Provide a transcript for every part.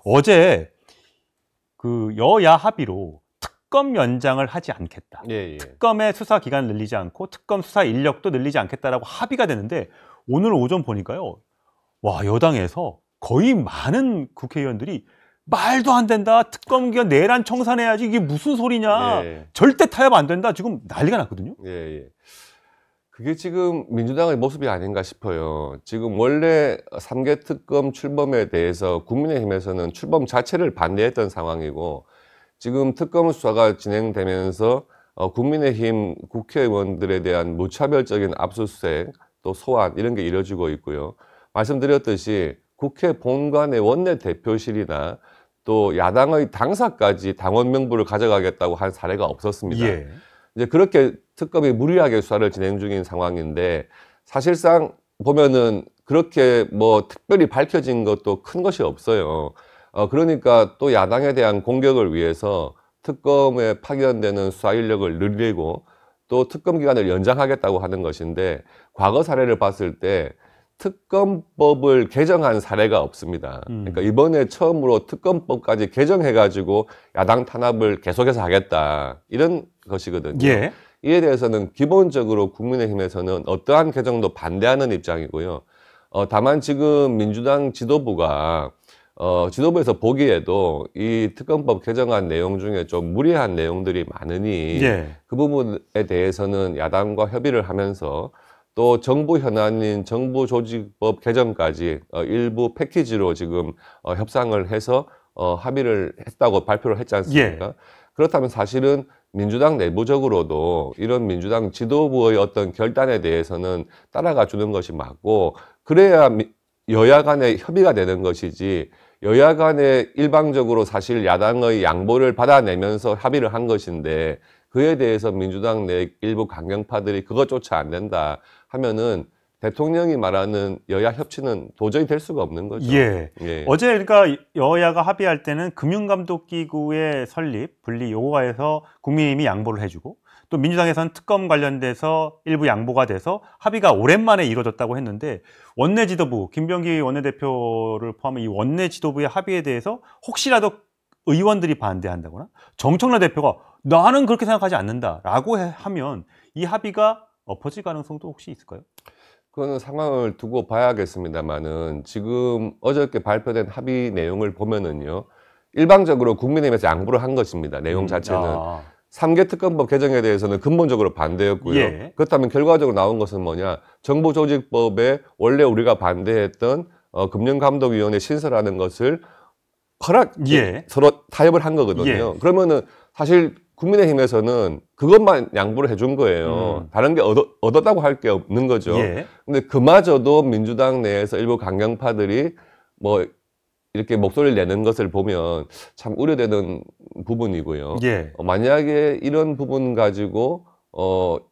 어제 그 여야 합의로 특검 연장을 하지 않겠다. 특검의 수사 기간을 늘리지 않고 특검 수사 인력도 늘리지 않겠다라고 합의가 됐는데 오늘 오전 보니까요. 와, 여당에서 거의 많은 국회의원들이 말도 안 된다. 특검 기간 내란 청산해야지. 이게 무슨 소리냐. 절대 타협 안 된다. 지금 난리가 났거든요. 그게 지금 민주당의 모습이 아닌가 싶어요. 지금 원래 3개 특검 출범에 대해서 국민의힘에서는 출범 자체를 반대했던 상황이고 지금 특검 수사가 진행되면서 국민의힘 국회의원들에 대한 무차별적인 압수수색 또 소환 이런 게 이뤄지고 있고요. 말씀드렸듯이 국회 본관의 원내대표실이나 또 야당의 당사까지 당원 명부를 가져가겠다고 한 사례가 없었습니다. 이제 그렇게 특검이 무리하게 수사를 진행 중인 상황인데 사실상 보면은 그렇게 뭐 특별히 밝혀진 것도 큰 것이 없어요. 그러니까 또 야당에 대한 공격을 위해서 특검에 파견되는 수사 인력을 늘리고 또 특검 기간을 연장하겠다고 하는 것인데 과거 사례를 봤을 때 특검법을 개정한 사례가 없습니다. 그러니까 이번에 처음으로 특검법까지 개정해가지고 야당 탄압을 계속해서 하겠다 이런 것이거든요. 이에 대해서는 기본적으로 국민의힘에서는 어떠한 개정도 반대하는 입장이고요. 다만 지금 민주당 지도부가 지도부에서 보기에도 이 특검법 개정안 내용 중에 좀 무리한 내용들이 많으니 그 부분에 대해서는 야당과 협의를 하면서 또 정부 현안인 정부조직법 개정까지 일부 패키지로 지금 협상을 해서 합의를 했다고 발표를 했지 않습니까? 그렇다면 사실은 민주당 내부적으로도 이런 민주당 지도부의 어떤 결단에 대해서는 따라가 주는 것이 맞고 그래야 여야 간에 협의가 되는 것이지 여야 간에 일방적으로 사실 야당의 양보를 받아내면서 합의를 한 것인데 그에 대해서 민주당 내 일부 강경파들이 그것조차 안 된다 하면은 대통령이 말하는 여야 협치는 도저히 될 수가 없는 거죠. 어제 그러니까 여야가 합의할 때는 금융감독기구의 설립, 분리 요거가 해서 국민의힘이 양보를 해주고 또 민주당에서는 특검 관련돼서 일부 양보가 돼서 합의가 오랜만에 이루어졌다고 했는데 원내 지도부, 김병기 원내대표를 포함한 이 원내 지도부의 합의에 대해서 혹시라도 의원들이 반대한다거나 정청래 대표가 나는 그렇게 생각하지 않는다라고 하면 이 합의가 엎어질 가능성도 혹시 있을까요? 그거는 상황을 두고 봐야겠습니다만은 지금 어저께 발표된 합의 내용을 보면은요. 일방적으로 국민의힘에서 양보를 한 것입니다. 내용 자체는. 3개 특검법 개정에 대해서는 근본적으로 반대였고요. 그렇다면 결과적으로 나온 것은 뭐냐. 정부조직법에 원래 우리가 반대했던 금융감독위원회 신설하는 것을 서로 타협을 한 거거든요. 그러면은 사실 국민의힘에서는 그것만 양보를 해준 거예요. 다른 게 얻었다고 할 게 없는 거죠. 근데 그마저도 민주당 내에서 일부 강경파들이 뭐 이렇게 목소리를 내는 것을 보면 참 우려되는 부분이고요. 만약에 이런 부분 가지고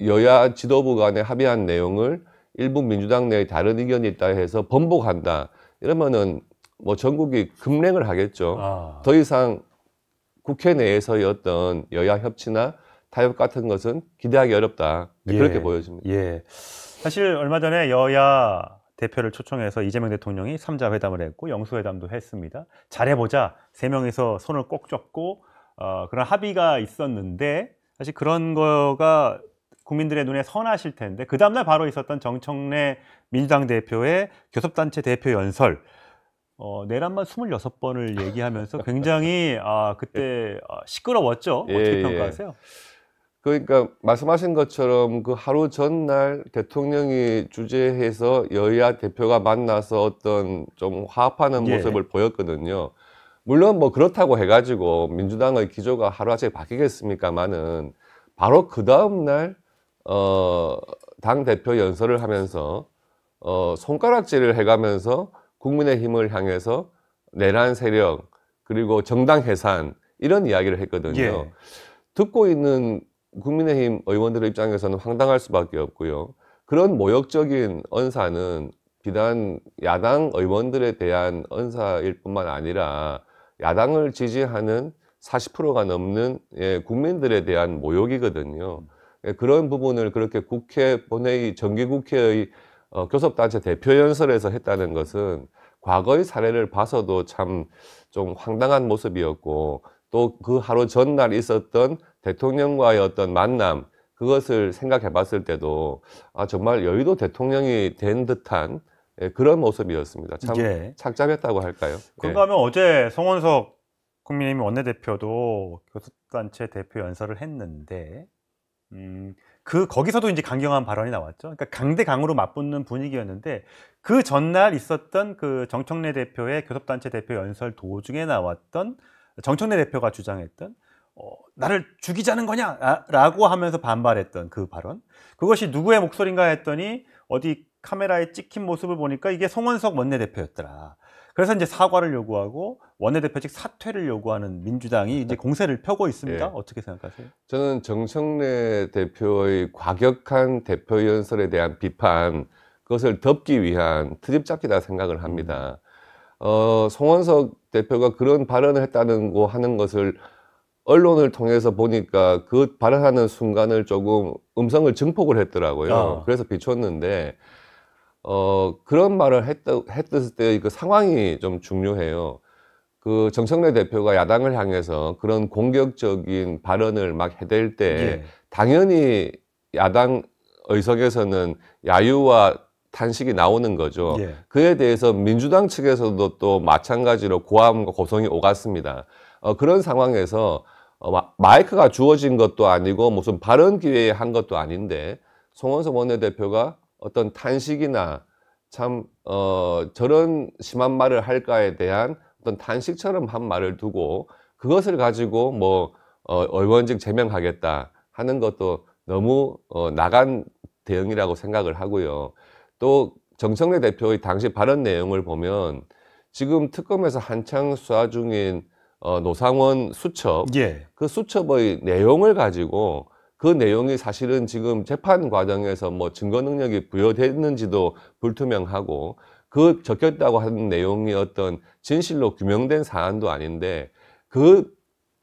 여야 지도부 간에 합의한 내용을 일부 민주당 내에 다른 의견이 있다 해서 번복한다. 이러면은 뭐 전국이 급랭을 하겠죠. 더 이상 국회 내에서의 어떤 여야 협치나 타협 같은 것은 기대하기 어렵다. 그렇게 보여집니다. 사실 얼마 전에 여야 대표를 초청해서 이재명 대통령이 3자 회담을 했고 영수회담도 했습니다. 잘해보자. 3명이서 손을 꼭 잡고 그런 합의가 있었는데 사실 그런 거가 국민들의 눈에 선하실 텐데 그 다음날 바로 있었던 정청래 민주당 대표의 교섭단체 대표 연설 내란만 26번을 얘기하면서 굉장히 그때 시끄러웠죠. 어떻게 평가하세요? 그러니까 말씀하신 것처럼 그 하루 전날 대통령이 주재해서 여야 대표가 만나서 어떤 좀 화합하는 모습을 보였거든요. 물론 뭐 그렇다고 해가지고 민주당의 기조가 하루아침에 바뀌겠습니까마는 바로 그 다음날 당 대표 연설을 하면서 손가락질을 해가면서 국민의힘을 향해서 내란 세력 그리고 정당 해산 이런 이야기를 했거든요. 듣고 있는 국민의힘 의원들의 입장에서는 황당할 수밖에 없고요. 그런 모욕적인 언사는 비단 야당 의원들에 대한 언사일 뿐만 아니라 야당을 지지하는 40%가 넘는 국민들에 대한 모욕이거든요. 그런 부분을 그렇게 국회 본회의 정기국회의 교섭단체 대표 연설에서 했다는 것은 과거의 사례를 봐서도 참 좀 황당한 모습이었고 또 그 하루 전날 있었던 대통령과의 어떤 만남 그것을 생각해 봤을 때도 정말 여의도 대통령이 된 듯한 그런 모습이었습니다. 참 예. 착잡했다고 할까요? 그런가 하면 어제 송원석 국민의힘 원내대표도 교섭단체 대표 연설을 했는데 거기서도 이제 강경한 발언이 나왔죠. 그러니까 강대강으로 맞붙는 분위기였는데 그 전날 있었던 그 정청래 대표의 교섭단체 대표 연설 도중에 나왔던 정청래 대표가 주장했던 나를 죽이자는 거냐라고 하면서 반발했던 그 발언. 그것이 누구의 목소리인가 했더니 어디 카메라에 찍힌 모습을 보니까 이게 송원석 원내대표였더라. 그래서 이제 사과를 요구하고 원내대표직 사퇴를 요구하는 민주당이 이제 공세를 펴고 있습니다. 예. 어떻게 생각하세요? 저는 정청래 대표의 과격한 대표 연설에 대한 비판, 그것을 덮기 위한 트집잡기다 생각을 합니다. 송원석 대표가 그런 발언을 했다는 거 하는 것을 언론을 통해서 보니까 그 발언하는 순간을 조금 음성을 증폭을 했더라고요. 그래서 비췄는데, 그런 말을 했을 때 그 상황이 좀 중요해요. 그 정청래 대표가 야당을 향해서 그런 공격적인 발언을 막 해댈 때 예. 당연히 야당 의석에서는 야유와 탄식이 나오는 거죠. 예. 그에 대해서 민주당 측에서도 또 마찬가지로 고함과 고성이 오갔습니다. 그런 상황에서 마이크가 주어진 것도 아니고 무슨 발언 기회에 한 것도 아닌데 송원석 원내대표가 어떤 탄식이나 참 저런 심한 말을 할까에 대한 어떤 탄식처럼 한 말을 두고 그것을 가지고 뭐 의원직 제명하겠다 하는 것도 너무 나간 대응이라고 생각을 하고요. 또 정청래 대표의 당시 발언 내용을 보면 지금 특검에서 한창 수사 중인 노상원 수첩, 예. 그 수첩의 내용을 가지고 그 내용이 사실은 지금 재판 과정에서 뭐 증거 능력이 부여됐는지도 불투명하고 그 적혔다고 하는 내용이 어떤 진실로 규명된 사안도 아닌데 그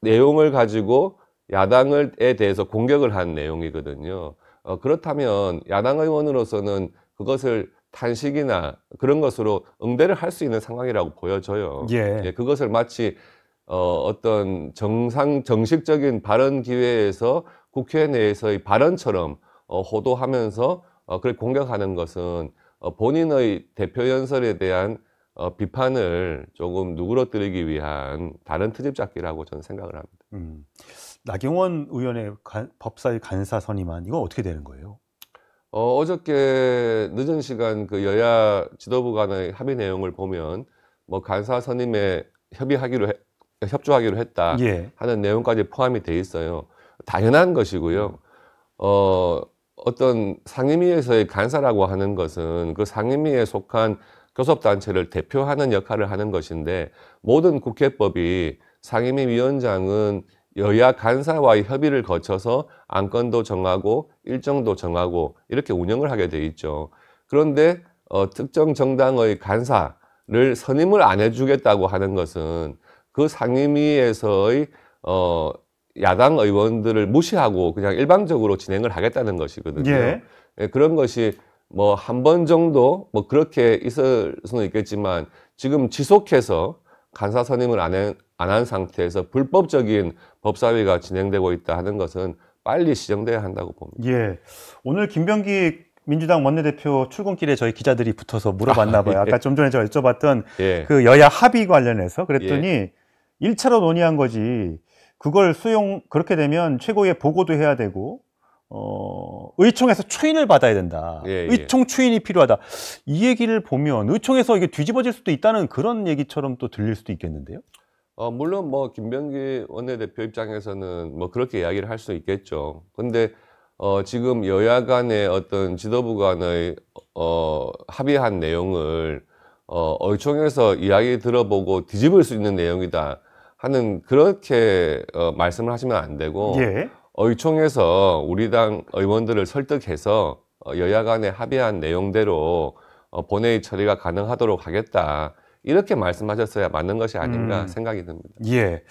내용을 가지고 야당에 대해서 공격을 한 내용이거든요. 그렇다면 야당 의원으로서는 그것을 탄식이나 그런 것으로 응대를 할 수 있는 상황이라고 보여져요. 예. 그것을 마치 어떤 정식적인 발언 기회에서 국회 내에서의 발언처럼 호도하면서 그걸 공격하는 것은 본인의 대표 연설에 대한 비판을 조금 누그러뜨리기 위한 다른 트집잡기라고 저는 생각을 합니다. 나경원 의원의 법사위 간사 선임안 이거 어떻게 되는 거예요? 어저께 늦은 시간 그 여야 지도부 간의 합의 내용을 보면 뭐 간사 선임에 협조하기로 했다 예. 하는 내용까지 포함이 돼 있어요. 당연한 것이고요. 어떤 상임위에서의 간사라고 하는 것은 그 상임위에 속한 교섭단체를 대표하는 역할을 하는 것인데 모든 국회법이 상임위 위원장은 여야 간사와의 협의를 거쳐서 안건도 정하고 일정도 정하고 이렇게 운영을 하게 돼 있죠. 그런데 특정 정당의 간사를 선임을 안 해주겠다고 하는 것은 그 상임위에서의 야당 의원들을 무시하고 그냥 일방적으로 진행을 하겠다는 것이거든요. 예. 그런 것이 뭐 한 번 정도 뭐 그렇게 있을 수는 있겠지만 지금 지속해서 간사 선임을 안 한 상태에서 불법적인 법사위가 진행되고 있다 하는 것은 빨리 시정돼야 한다고 봅니다. 예. 오늘 김병기 민주당 원내대표 출근길에 저희 기자들이 붙어서 물어봤나 봐요. 아까 좀 전에 제가 여쭤봤던 예. 그 여야 합의 관련해서 그랬더니 1차로 논의한 거지. 그걸 그렇게 되면 최고위에 보고도 해야 되고 의총에서 추인을 받아야 된다. 예. 의총 추인이 필요하다. 이 얘기를 보면 의총에서 이게 뒤집어질 수도 있다는 그런 얘기처럼 또 들릴 수도 있겠는데요. 물론 뭐 김병기 원내대표 입장에서는 뭐 그렇게 이야기를 할 수 있겠죠. 근데 지금 여야 간의 어떤 지도부 간의 합의한 내용을 의총에서 이야기 들어보고 뒤집을 수 있는 내용이다 하는 그렇게 말씀을 하시면 안 되고 예. 의총에서 우리 당 의원들을 설득해서 여야 간에 합의한 내용대로 본회의 처리가 가능하도록 하겠다. 이렇게 말씀하셨어야 맞는 것이 아닌가 생각이 듭니다. 예.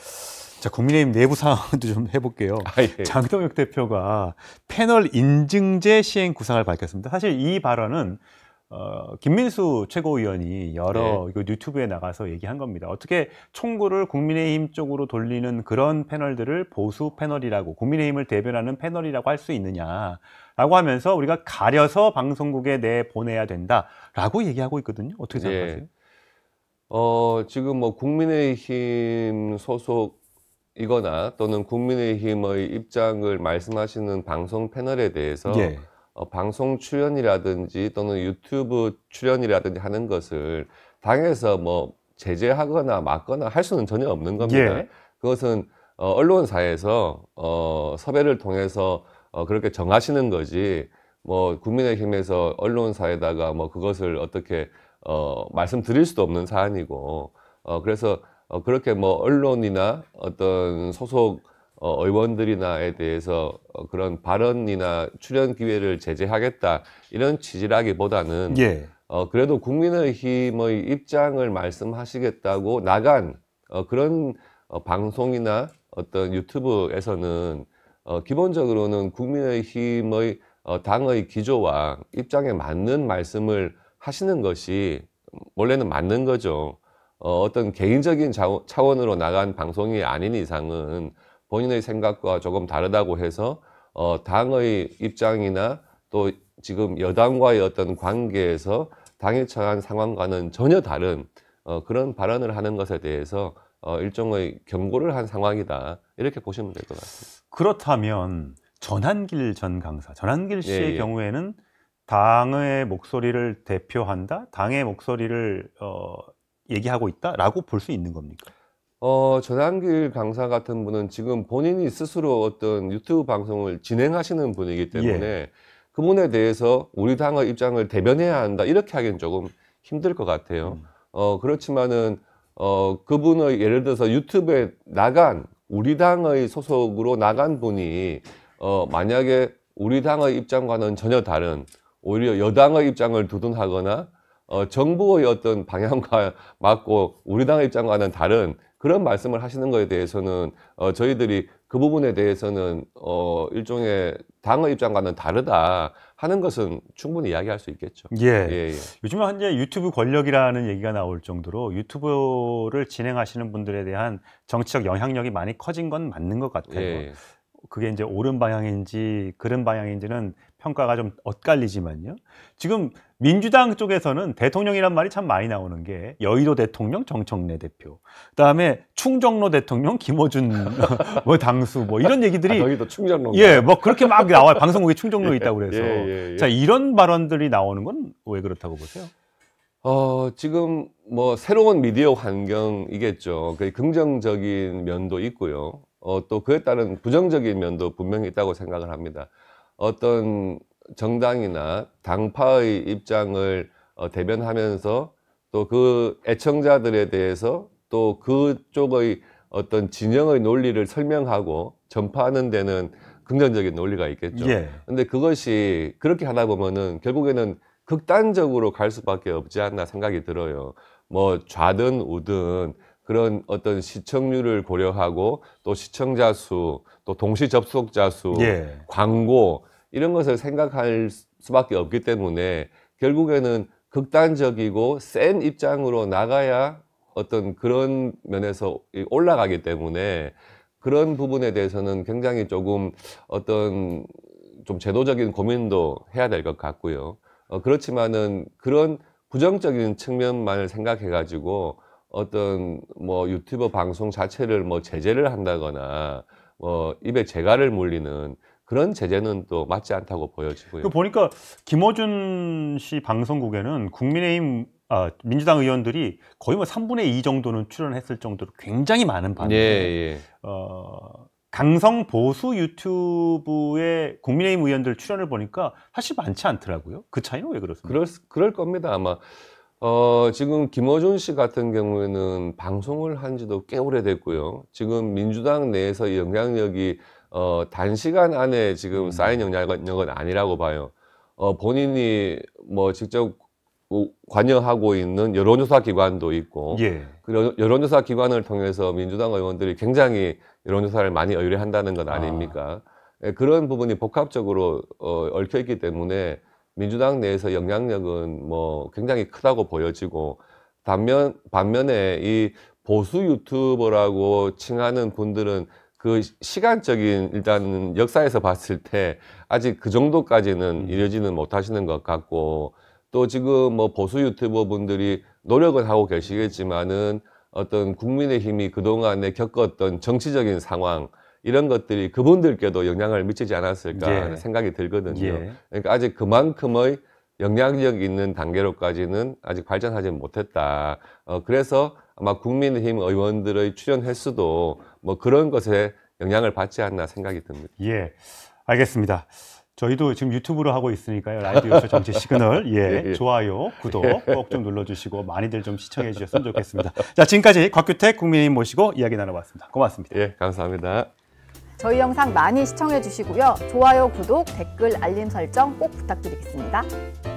자, 국민의힘 내부 상황도 좀 해볼게요. 예. 장동혁 대표가 패널 인증제 시행 구상을 밝혔습니다. 사실 이 발언은 김민수 최고위원이 여러 이거 유튜브에 나가서 얘기한 겁니다. 어떻게 총구를 국민의힘 쪽으로 돌리는 그런 패널들을 보수 패널이라고, 국민의힘을 대변하는 패널이라고 할 수 있느냐라고 하면서 우리가 가려서 방송국에 내보내야 된다라고 얘기하고 있거든요. 어떻게 생각하세요? 지금 뭐 국민의힘 소속이거나 또는 국민의힘의 입장을 말씀하시는 방송 패널에 대해서 예. 방송 출연이라든지 또는 유튜브 출연이라든지 하는 것을 당에서 뭐 제재하거나 막거나 할 수는 전혀 없는 겁니다. 예. 그것은 언론사에서 섭외를 통해서 그렇게 정하시는 거지, 뭐 국민의힘에서 언론사에다가 뭐 그것을 어떻게 말씀드릴 수도 없는 사안이고, 그래서 그렇게 뭐 언론이나 어떤 소속 의원들이나에 대해서 그런 발언이나 출연 기회를 제재하겠다 이런 취지라기보다는 예. 그래도 국민의힘의 입장을 말씀하시겠다고 나간 그런 방송이나 어떤 유튜브에서는 기본적으로는 국민의힘의 당의 기조와 입장에 맞는 말씀을 하시는 것이 원래는 맞는 거죠. 어떤 개인적인 차원으로 나간 방송이 아닌 이상은 본인의 생각과 조금 다르다고 해서 당의 입장이나 또 지금 여당과의 어떤 관계에서 당이 처한 상황과는 전혀 다른 그런 발언을 하는 것에 대해서 일종의 경고를 한 상황이다, 이렇게 보시면 될 것 같습니다. 그렇다면 전한길 전 강사, 전한길 씨의 예. 경우에는 당의 목소리를 대표한다, 당의 목소리를 얘기하고 있다라고 볼 수 있는 겁니까? 전한길 강사 같은 분은 지금 본인이 스스로 어떤 유튜브 방송을 진행하시는 분이기 때문에 그분에 대해서 우리 당의 입장을 대변해야 한다, 이렇게 하기는 조금 힘들 것 같아요. 그렇지만은 그분의 예를 들어서 유튜브에 나간 우리 당의 소속으로 나간 분이 만약에 우리 당의 입장과는 전혀 다른, 오히려 여당의 입장을 두둔하거나 정부의 어떤 방향과 맞고 우리 당의 입장과는 다른 그런 말씀을 하시는 것에 대해서는 저희들이 그 부분에 대해서는 일종의 당의 입장과는 다르다 하는 것은 충분히 이야기할 수 있겠죠. 예. 예. 요즘에 현재 유튜브 권력이라는 얘기가 나올 정도로 유튜브를 진행하시는 분들에 대한 정치적 영향력이 많이 커진 건 맞는 것 같아요. 예. 그게 이제 옳은 방향인지 그른 방향인지는 평가가 좀 엇갈리지만요. 지금 민주당 쪽에서는 대통령이란 말이 참 많이 나오는 게 여의도 대통령 정청래 대표, 그다음에 충정로 대통령 김어준 뭐 당수 뭐 이런 얘기들이 여기도 충전로. 뭐 그렇게 막 나와요. 방송국에 충정로에 있다고 그래서. 예. 자, 이런 발언들이 나오는 건 왜 그렇다고 보세요? 지금 뭐 새로운 미디어 환경이겠죠. 그 긍정적인 면도 있고요. 또 그에 따른 부정적인 면도 분명히 있다고 생각을 합니다. 어떤 정당이나 당파의 입장을 대변하면서 또 그 애청자들에 대해서 또 그쪽의 어떤 진영의 논리를 설명하고 전파하는 데는 긍정적인 논리가 있겠죠. 예. 근데 그것이 그렇게 하다 보면은 결국에는 극단적으로 갈 수밖에 없지 않나 생각이 들어요. 뭐 좌든 우든 그런 어떤 시청률을 고려하고 또 시청자 수, 또 동시 접속자 수, 광고 이런 것을 생각할 수밖에 없기 때문에 결국에는 극단적이고 센 입장으로 나가야 어떤 그런 면에서 올라가기 때문에 그런 부분에 대해서는 굉장히 조금 어떤 좀 제도적인 고민도 해야 될 것 같고요. 그렇지만은 그런 부정적인 측면만을 생각해 가지고 어떤 뭐 유튜브 방송 자체를 뭐 제재를 한다거나 뭐 입에 재갈을 물리는 그런 제재는 또 맞지 않다고 보여지고요. 보니까 김어준 씨 방송국에는 국민의힘 민주당 의원들이 거의 뭐 3분의 2 정도는 출연했을 정도로 굉장히 많은 반면에 강성 보수 유튜브에 국민의힘 의원들 출연을 보니까 사실 많지 않더라고요. 그 차이는 왜 그렇습니까? 그럴 겁니다, 아마. 지금 김어준 씨 같은 경우에는 방송을 한 지도 꽤 오래됐고요. 지금 민주당 내에서 영향력이 단시간 안에 지금 쌓인 영향력은 아니라고 봐요. 본인이 뭐 직접 관여하고 있는 여론조사 기관도 있고, 그 여론조사 기관을 통해서 민주당 의원들이 굉장히 여론조사를 많이 의뢰한다는 것 아닙니까? 그런 부분이 복합적으로 얽혀있기 때문에 민주당 내에서 영향력은 뭐 굉장히 크다고 보여지고 반면에 이 보수 유튜버라고 칭하는 분들은 그 시간적인 일단 역사에서 봤을 때 아직 그 정도까지는 이르지는 못하시는 것 같고 또 지금 뭐 보수 유튜버 분들이 노력은 하고 계시겠지만은 어떤 국민의힘이 그동안에 겪었던 정치적인 상황 이런 것들이 그분들께도 영향을 미치지 않았을까 하는 예. 생각이 들거든요. 예. 그러니까 아직 그만큼의 영향력 있는 단계로까지는 아직 발전하지 못했다. 그래서 아마 국민의힘 의원들의 출연 횟수도 뭐 그런 것에 영향을 받지 않나 생각이 듭니다. 예, 알겠습니다. 저희도 지금 유튜브로 하고 있으니까요. 라디오쇼 정치 시그널, 예, 예. 좋아요, 구독 꼭 좀 눌러주시고 많이들 좀 시청해 주셨으면 좋겠습니다. 자, 지금까지 곽규택 국민의힘 모시고 이야기 나눠봤습니다. 고맙습니다. 예, 감사합니다. 저희 영상 많이 시청해 주시고요. 좋아요, 구독, 댓글, 알림 설정 꼭 부탁드리겠습니다.